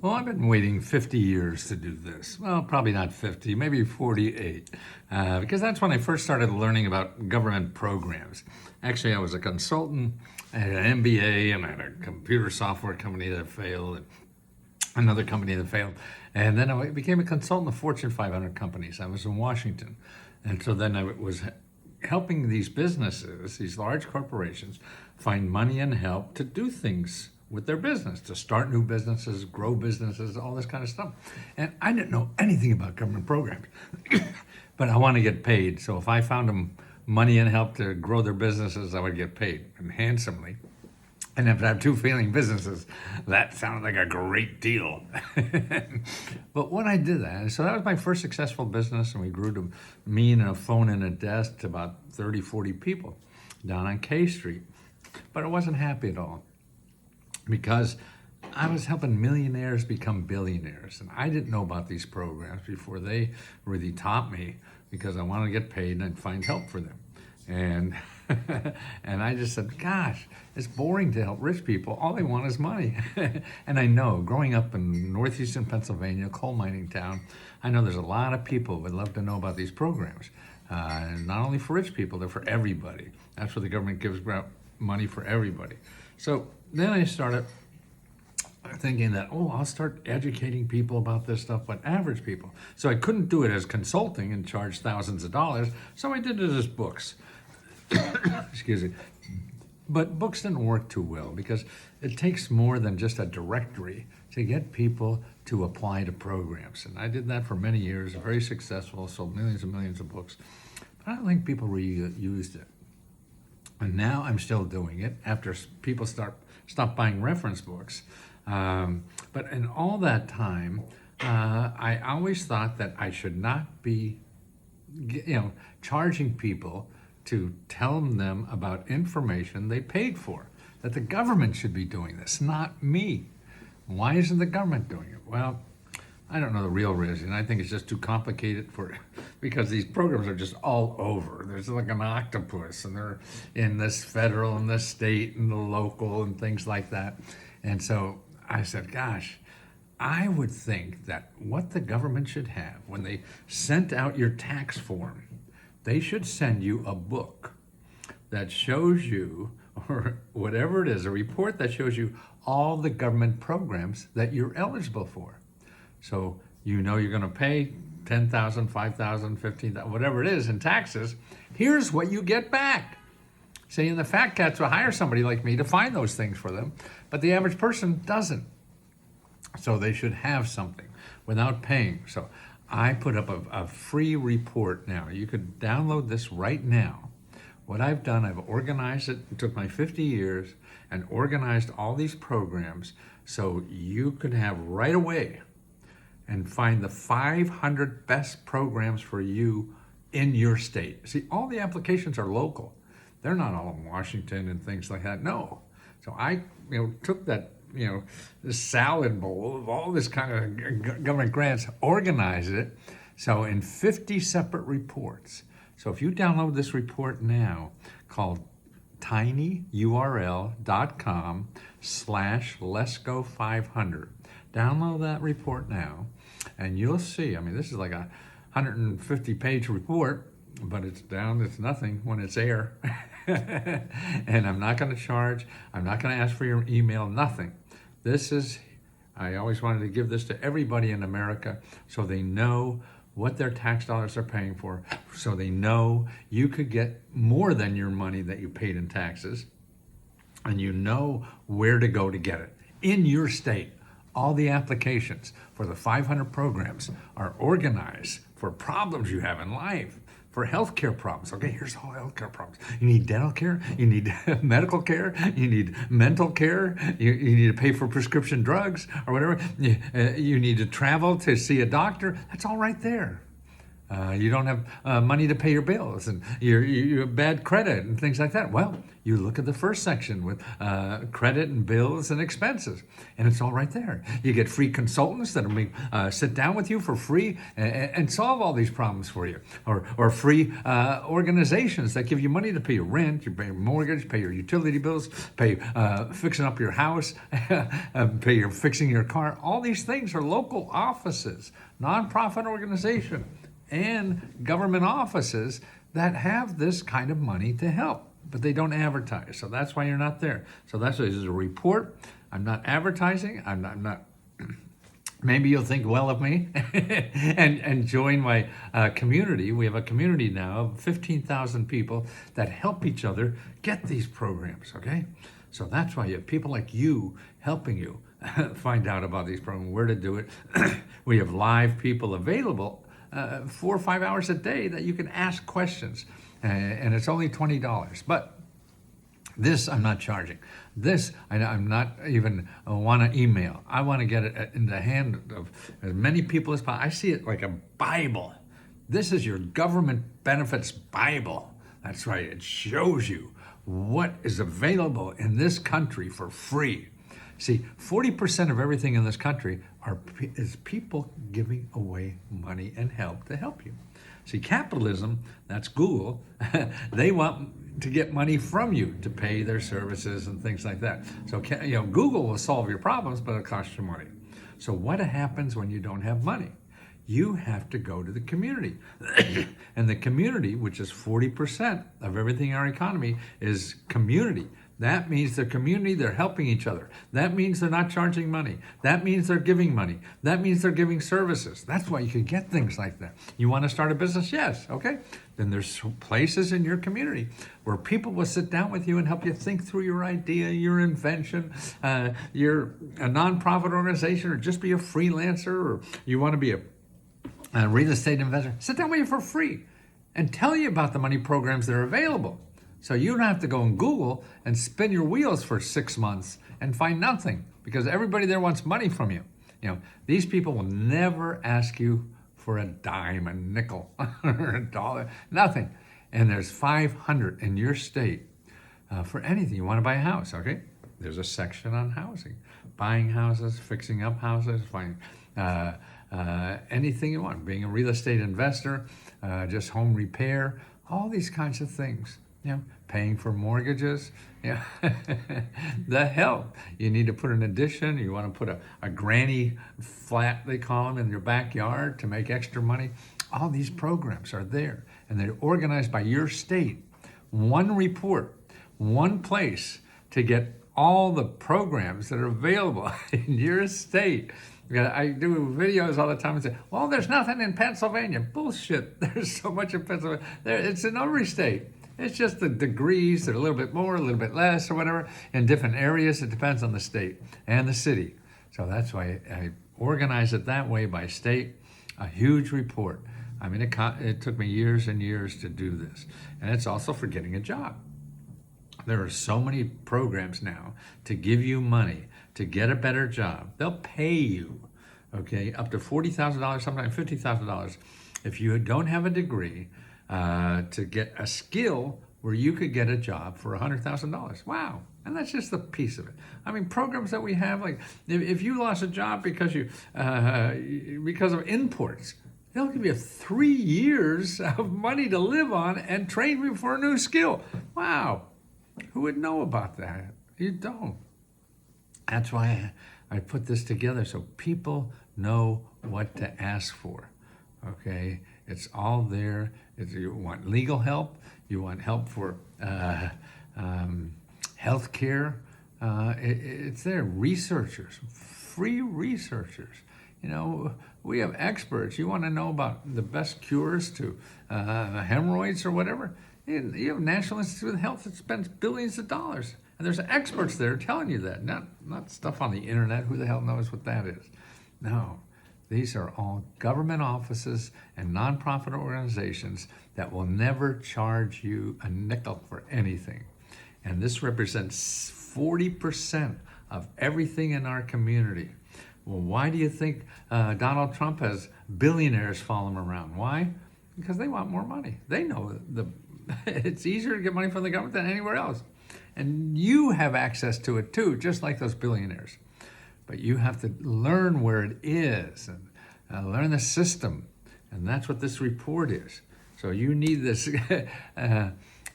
Well, I've been waiting 50 years to do this. Well, probably not 50, maybe 48, because that's when I first started learning about government programs. Actually, I was a consultant, I had an MBA, and I had a computer software company that failed, and another company that failed. And then I became a consultant of Fortune 500 companies. I was in Washington. And so then I was helping these businesses, these large corporations, find money and help to do things with their business, to start new businesses, grow businesses, all this kind of stuff. And I didn't know anything about government programs, but I want to get paid. So if I found them money and help to grow their businesses, I would get paid, and handsomely. And if I have two failing businesses, that sounded like a great deal. But when I did that, so that was my first successful business, and we grew to me and a phone and a desk to about 30, 40 people down on K Street. But I wasn't happy at all because I was helping millionaires become billionaires. And I didn't know about these programs before they really taught me, because I wanted to get paid and find help for them. And and I just said, gosh, it's boring to help rich people. All they want is money. And I know, growing up in northeastern Pennsylvania, coal mining town, I know there's a lot of people who would love to know about these programs. And not only for rich people, they're for everybody. That's where the government gives money for everybody. So then I started thinking that, oh, I'll start educating people about this stuff, but average people. So I couldn't do it as consulting and charge thousands of dollars, so I did it as books. Excuse me. But books didn't work too well because it takes more than just a directory to get people to apply to programs. And I did that for many years, very successful, sold millions and millions of books. But I don't think people really used it. And now I'm still doing it after people stop buying reference books. But in all that time, I always thought that I should not be, charging people to tell them about information they paid for. That the government should be doing this, not me. Why isn't the government doing it? Well, I don't know the real reason. I think it's just too complicated because these programs are just all over. There's like an octopus, and they're in this federal and this state and the local and things like that. And so I said, gosh, I would think that what the government should have when they sent out your tax form, they should send you a book that shows you, or whatever it is, a report that shows you all the government programs that you're eligible for. So you know you're going to pay $10,000, $5,000, $15,000, whatever it is in taxes. Here's what you get back. See, and the fat cats will hire somebody like me to find those things for them, but the average person doesn't. So they should have something without paying. So I put up a free report now. You could download this right now. What I've done, I've organized it. It took my 50 years and organized all these programs so you could have right away and find the 500 best programs for you in your state. See, all the applications are local. They're not all in Washington and things like that. No. So I, took that, this salad bowl of all this kind of government grants, organized it. So in 50 separate reports. So if you download this report now, called tinyurl.com/letsgo500. Download that report now, and you'll see, this is like a 150-page report, but it's nothing when it's air. And I'm not going to charge. I'm not going to ask for your email, nothing. I always wanted to give this to everybody in America so they know what their tax dollars are paying for, so they know you could get more than your money that you paid in taxes, and you know where to go to get it. In your state, all the applications for the 500 programs are organized for problems you have in life, for healthcare problems. Okay, here's all healthcare problems. You need dental care, you need medical care, you need mental care, you need to pay for prescription drugs or whatever. You need to travel to see a doctor. That's all right there. You don't have money to pay your bills, and you have bad credit and things like that. Well, you look at the first section with credit and bills and expenses, and it's all right there. You get free consultants that will sit down with you for free and solve all these problems for you, or free organizations that give you money to pay your rent, you pay your mortgage, pay your utility bills, pay fixing up your house, pay your fixing your car. All these things are local offices, nonprofit organization, and government offices that have this kind of money to help, but they don't advertise. So that's why you're not there. So that's why this is a report. I'm not advertising. I'm not maybe you'll think well of me and join my community. We have a community now of 15,000 people that help each other get these programs, okay? So that's why you have people like you helping you find out about these programs, where to do it. We have live people available 4 or 5 hours a day that you can ask questions, and it's only $20. But this I'm not charging. This I'm not even want to email. I want to get it in the hand of as many people as possible. I see it like a Bible. This is your government benefits Bible. That's right. It shows you what is available in this country for free. See, 40% of everything in this country is people giving away money and help to help you. See, capitalism, that's Google, they want to get money from you to pay their services and things like that. So, Google will solve your problems, but it'll cost you money. So what happens when you don't have money? You have to go to the community. And the community, which is 40% of everything in our economy, is community. That means they're community, they're helping each other. That means they're not charging money. That means they're giving money. That means they're giving services. That's why you can get things like that. You want to start a business? Yes, okay. Then there's places in your community where people will sit down with you and help you think through your idea, your invention, you're a nonprofit organization, or just be a freelancer, or you want to be a real estate investor. Sit down with you for free and tell you about the money programs that are available. So you don't have to go on Google and spin your wheels for 6 months and find nothing, because everybody there wants money from you. These people will never ask you for a dime, a nickel, or a dollar, nothing. And there's 500 in your state for anything. You want to buy a house, okay? There's a section on housing, buying houses, fixing up houses, finding anything you want, being a real estate investor, just home repair, all these kinds of things. Paying for mortgages, the help. You need to put an addition, you want to put a granny flat, they call them, in your backyard to make extra money. All these programs are there, and they're organized by your state. One report, one place to get all the programs that are available in your state. I do videos all the time and say, well, there's nothing in Pennsylvania. Bullshit. There's so much in Pennsylvania. It's in every state. It's just the degrees, they're a little bit more, a little bit less, or whatever. In different areas, it depends on the state and the city. So that's why I organize it that way by state. A huge report. I mean, it took me years and years to do this. And it's also for getting a job. There are so many programs now to give you money to get a better job. They'll pay you, okay, up to $40,000, sometimes $50,000 if you don't have a degree, to get a skill where you could get a job for $100,000. Wow. And that's just a piece of it. I mean, programs that we have, like if you lost a job because of imports, they'll give you 3 years of money to live on and train you for a new skill. Wow. Who would know about that? You don't. That's why I put this together, so people know what to ask for. Okay? It's all there. If you want legal help, you want help for health care, it's there. Researchers, free researchers. We have experts. You want to know about the best cures to hemorrhoids or whatever? You have National Institute of Health that spends billions of dollars. And there's experts there telling you that, not stuff on the internet. Who the hell knows what that is? No. These are all government offices and nonprofit organizations that will never charge you a nickel for anything. And this represents 40% of everything in our community. Well, why do you think Donald Trump has billionaires follow him around? Why? Because they want more money. They know it's easier to get money from the government than anywhere else. And you have access to it too, just like those billionaires. But you have to learn where it is and learn the system. And that's what this report is. So you need this,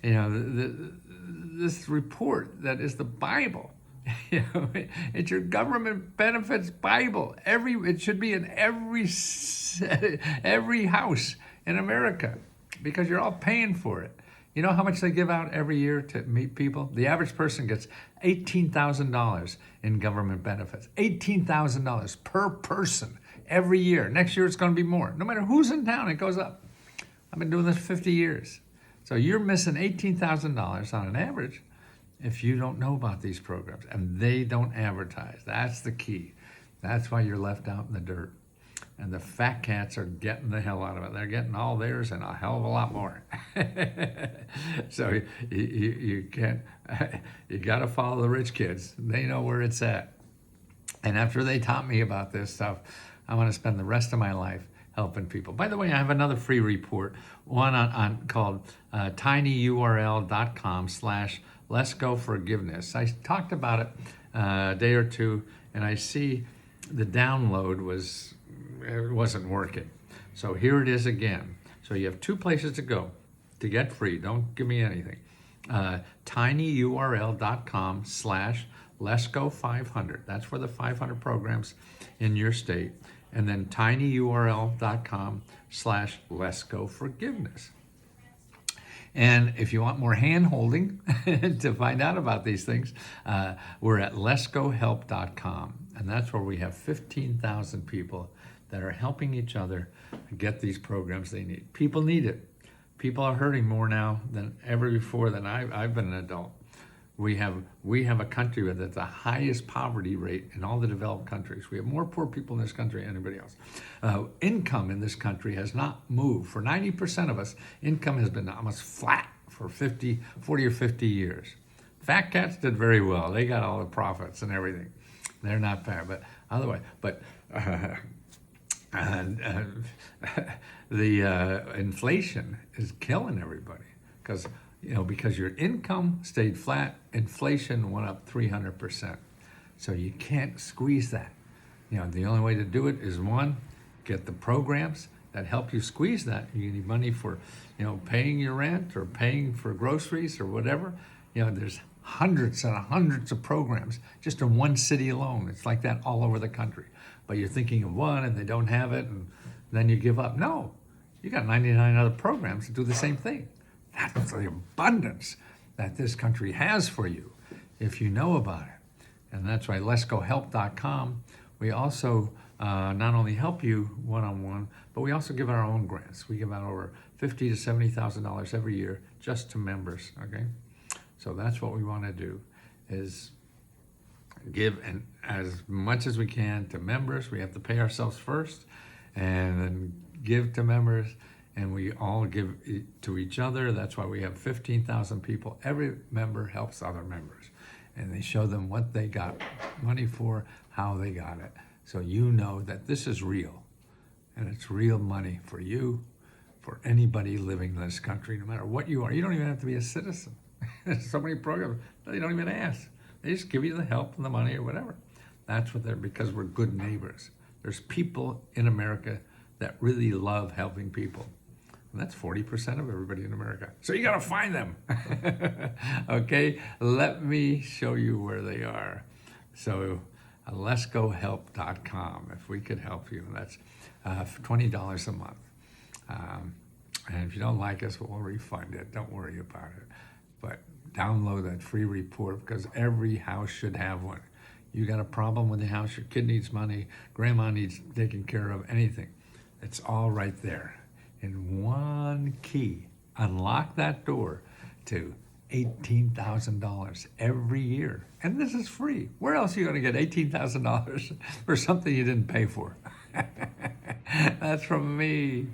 this report that is the Bible. It's your government benefits Bible. It should be in every house in America, because you're all paying for it. You know how much they give out every year to meet people? The average person gets $18,000 in government benefits. $18,000 per person every year. Next year it's going to be more. No matter who's in town, it goes up. I've been doing this 50 years. So you're missing $18,000 on an average if you don't know about these programs, and they don't advertise. That's the key. That's why you're left out in the dirt. And the fat cats are getting the hell out of it. They're getting all theirs and a hell of a lot more. So you can't, you got to follow the rich kids. They know where it's at. And after they taught me about this stuff, I want to spend the rest of my life helping people. By the way, I have another free report, one called tinyurl.com/letsgoforgiveness. I talked about it a day or two, and I see the download wasn't working. So here it is again. So you have two places to go to get free. Don't give me anything. tinyurl.com/letsgo500. That's for the 500 programs in your state. And then tinyurl.com/letsgoforgiveness. And if you want more hand-holding to find out about these things, we're at letsgohelp.com. And that's where we have 15,000 people that are helping each other get these programs they need. People need it. People are hurting more now than ever before than I've been an adult. We have a country with the highest poverty rate in all the developed countries. We have more poor people in this country than anybody else. Income in this country has not moved. For 90% of us, income has been almost flat for 40 or 50 years. Fat cats did very well. They got all the profits and everything. They're not bad, but otherwise, the inflation is killing everybody because your income stayed flat, inflation went up 300%. So you can't squeeze that. The only way to do it is one, get the programs that help you squeeze that. You need money for, paying your rent or paying for groceries or whatever. There's hundreds and hundreds of programs just in one city alone. It's like that all over the country. But you're thinking of one and they don't have it, and then you give up. No, you got 99 other programs that do the same thing. That's the abundance that this country has for you if you know about it. And that's why letsgohelp.com, we also not only help you one-on-one, but we also give our own grants. We give out over $50,000 to $70,000 every year just to members, okay? So that's what we want to do, is give as much as we can to members. We have to pay ourselves first and then give to members, and we all give to each other. That's why we have 15,000 people. Every member helps other members, and they show them what they got money for, how they got it. So you know that this is real, and it's real money for you, for anybody living in this country, no matter what you are. You don't even have to be a citizen. There's so many programs, they don't even ask. They just give you the help and the money or whatever. That's what because we're good neighbors. There's people in America that really love helping people. And that's 40% of everybody in America. So you gotta find them. Okay, let me show you where they are. So letsgohelp.com, if we could help you. That's $20 a month. And if you don't like us, we'll refund it. Don't worry about it. But download that free report, because every house should have one. You got a problem with the house, your kid needs money, grandma needs taken care of, anything. It's all right there. In one key, unlock that door to $18,000 every year. And this is free. Where else are you going to get $18,000 for something you didn't pay for? That's from me.